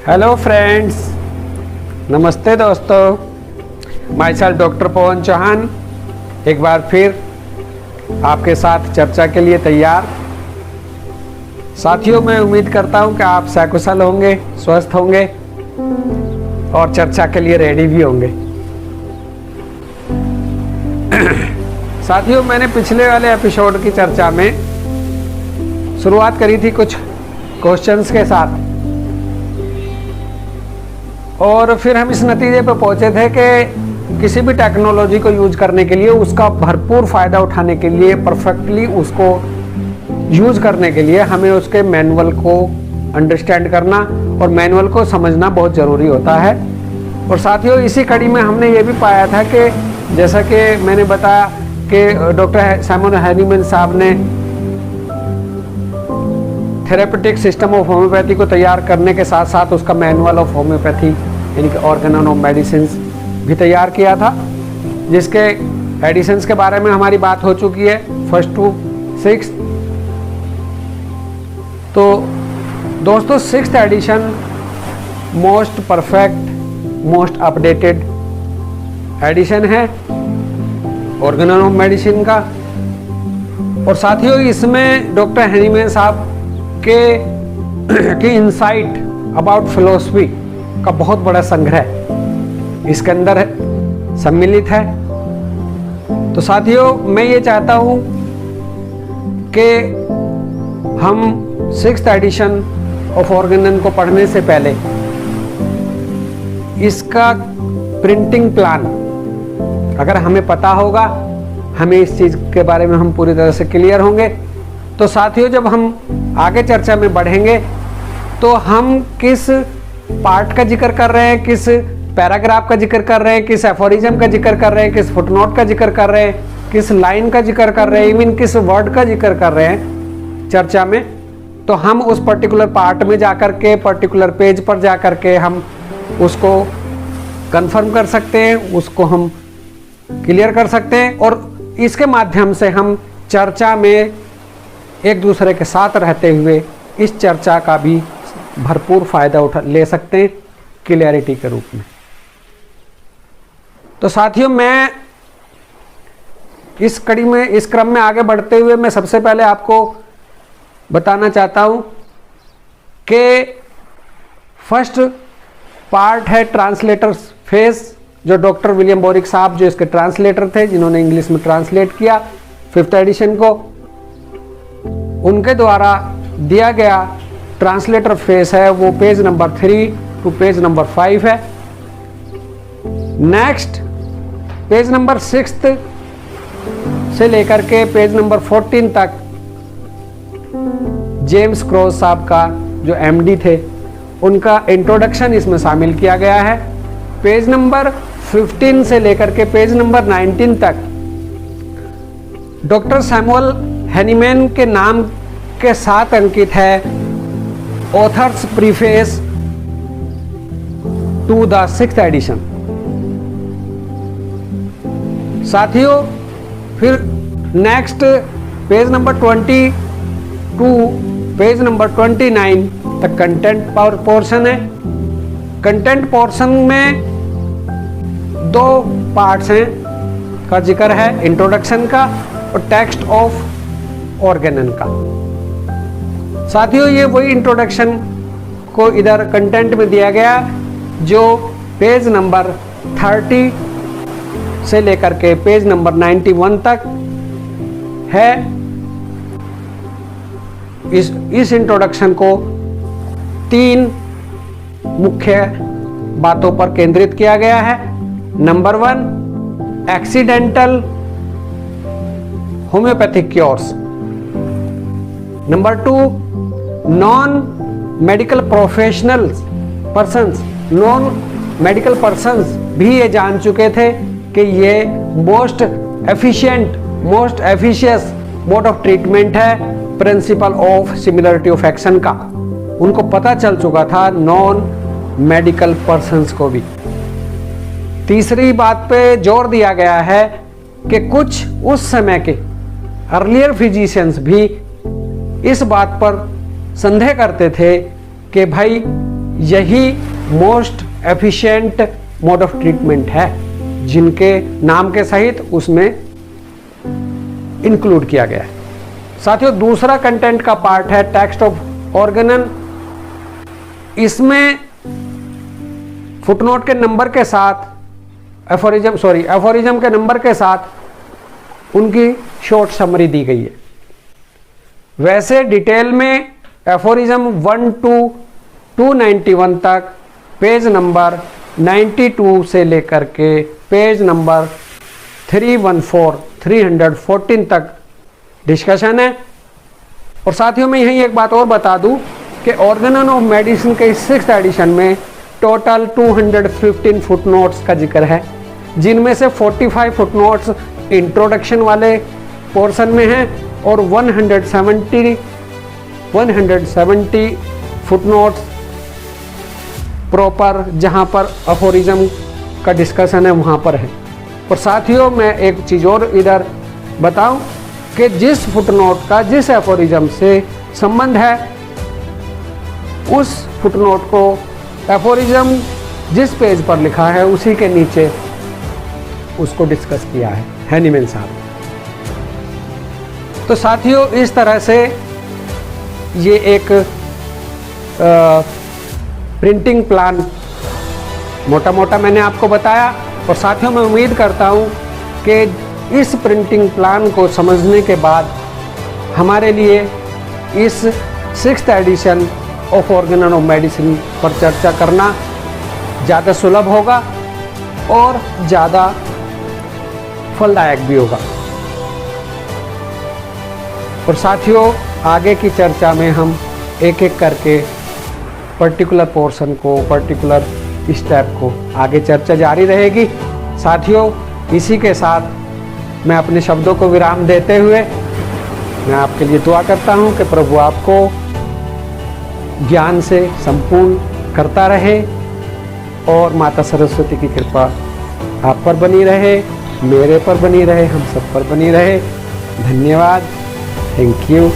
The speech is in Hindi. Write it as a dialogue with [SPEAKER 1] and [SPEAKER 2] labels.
[SPEAKER 1] हेलो फ्रेंड्स, नमस्ते दोस्तों। माई सेल्फ डॉक्टर पवन चौहान एक बार फिर आपके साथ चर्चा के लिए तैयार। साथियों, मैं उम्मीद करता हूं कि आप सकुशल होंगे, स्वस्थ होंगे और चर्चा के लिए रेडी भी होंगे। साथियों, मैंने पिछले वाले एपिसोड की चर्चा में शुरुआत करी थी कुछ क्वेश्चंस के साथ और फिर हम इस नतीजे पर पहुंचे थे कि किसी भी टेक्नोलॉजी को यूज करने के लिए, उसका भरपूर फायदा उठाने के लिए, परफेक्टली उसको यूज करने के लिए हमें उसके मैनुअल को अंडरस्टैंड करना और मैनुअल को समझना बहुत ज़रूरी होता है। और साथियों, इसी कड़ी में हमने ये भी पाया था कि जैसा कि मैंने बताया कि डॉक्टर साइमन हैनीमैन साहब ने थेरेपेटिक सिस्टम ऑफ होम्योपैथी को तैयार करने के साथ साथ उसका मैनुअल ऑफ होम्योपैथी यानी कि ऑर्गेनन ऑफ मेडिसिन्स भी तैयार किया था, जिसके एडिशंस के बारे में हमारी बात हो चुकी है, 1st to 6th। तो दोस्तों, 6th edition most perfect, most updated edition है ऑर्गेनन ऑफ मेडिसिन का। और साथियों, इसमें डॉक्टर हैनीमैन साहब के इंसाइट अबाउट फिलोसफी का बहुत बड़ा संग्रह इसके अंदर सम्मिलित है। तो साथियों, मैं ये चाहता हूं कि हम 6th एडिशन ऑफ ऑर्गेनन को पढ़ने से पहले इसका प्रिंटिंग प्लान अगर हमें पता होगा, हमें इस चीज़ के बारे में हम पूरी तरह से क्लियर होंगे। तो साथियों, जब हम आगे चर्चा में बढ़ेंगे तो हम किस पार्ट का जिक्र कर रहे हैं, किस पैराग्राफ का जिक्र कर रहे हैं, किस एफोरिज्म का जिक्र कर रहे हैं, किस फुटनोट का जिक्र कर रहे हैं, किस लाइन का जिक्र कर रहे हैं, इवन किस वर्ड का जिक्र कर रहे हैं चर्चा में, तो हम उस पर्टिकुलर पार्ट में जाकर के, पर्टिकुलर पेज पर जाकर के हम उसको कंफर्म कर सकते हैं, उसको हम क्लियर कर सकते हैं और इसके माध्यम से हम चर्चा में एक दूसरे के साथ रहते हुए इस चर्चा का भी भरपूर फायदा ले सकते हैं क्लियरिटी के रूप में। तो साथियों, मैं इस कड़ी में, इस क्रम में आगे बढ़ते हुए मैं सबसे पहले आपको बताना चाहता हूं कि फर्स्ट पार्ट है ट्रांसलेटर फेज, जो डॉक्टर विलियम बोरिक साहब, जो इसके ट्रांसलेटर थे, जिन्होंने इंग्लिश में ट्रांसलेट किया 5th एडिशन को, उनके द्वारा दिया गया ट्रांसलेटर फेस है वो page number 3 to page number 5 है। नेक्स्ट पेज नंबर 6 से लेकर के पेज नंबर 14 तक जेम्स क्रॉस साहब का, जो एमडी थे, उनका इंट्रोडक्शन इसमें शामिल किया गया है। पेज नंबर 15 से लेकर के पेज नंबर 19 तक डॉक्टर सैमुअल हैनीमैन के नाम के साथ अंकित है author's preface to the 6th edition. साथियों, फिर next page number 20 to page number 29 तक कंटेंट पोर्शन है। कंटेंट पोर्शन में 2 पार्ट्स हैं का जिक्र है, इंट्रोडक्शन का और टेक्स्ट ऑफ ऑर्गेनन का। साथियों, ये वही इंट्रोडक्शन को इधर कंटेंट में दिया गया जो पेज नंबर 30 से लेकर के पेज नंबर 91 तक है। इस इंट्रोडक्शन को 3 मुख्य बातों पर केंद्रित किया गया है। Number 1, accidental homeopathic cures. Number 2, non medical professionals persons, non medical persons भी ये जान चुके थे कि ये most efficient, most efficacious mode of treatment है principle of similarity of action का। उनको पता चल चुका था, नॉन मेडिकल पर्सन्स को भी। तीसरी बात पे जोर दिया गया है कि कुछ उस समय के अर्लियर फिजिशियंस भी इस बात पर संदेह करते थे कि भाई यही most efficient mode of treatment है जिनके नाम के सहित उसमें इंक्लूड किया गया है। साथियों, दूसरा कंटेंट का पार्ट है टेक्स्ट ऑफ ऑर्गेनन। इसमें फुटनोट के नंबर के साथ एफोरिज्म के नंबर के साथ उनकी शॉर्ट समरी दी गई है। वैसे डिटेल में एफोरिज्म 1 to 291 तक पेज नंबर 92 से लेकर के पेज नंबर 314 तक डिस्कशन है। और साथियों, मैं यही एक बात और बता दूं कि ऑर्गेनन ऑफ मेडिसिन के 6th एडिशन में टोटल 215 फुटनोट्स का जिक्र है, जिनमें से 45 फुटनोट्स इंट्रोडक्शन वाले पोर्शन में हैं और 170 फुटनोट्स प्रॉपर जहां पर अफोरिज्म का डिस्कशन है वहां पर है। और साथियों, मैं एक चीज़ और इधर बताऊं कि जिस फुटनोट का जिस एफोरिज्म से संबंध है, उस फुटनोट को एफोरिज्म जिस पेज पर लिखा है उसी के नीचे उसको डिस्कस किया है हैनीमैन साहब। तो साथियों, इस तरह से ये एक प्रिंटिंग प्लान मोटा मोटा मैंने आपको बताया। और साथियों, मैं उम्मीद करता हूँ कि इस प्रिंटिंग प्लान को समझने के बाद हमारे लिए इस 6th edition of Organon of Medicine पर चर्चा करना ज़्यादा सुलभ होगा और ज़्यादा फलदायक भी होगा। और साथियों, आगे की चर्चा में हम एक एक करके पर्टिकुलर पोर्शन को, पर्टिकुलर स्टेप को आगे चर्चा जारी रहेगी। साथियों, इसी के साथ मैं अपने शब्दों को विराम देते हुए मैं आपके लिए दुआ करता हूं कि प्रभु आपको ज्ञान से संपूर्ण करता रहे और माता सरस्वती की कृपा आप पर बनी रहे, मेरे पर बनी रहे, हम सब पर बनी रहे। धन्यवाद। Thank you.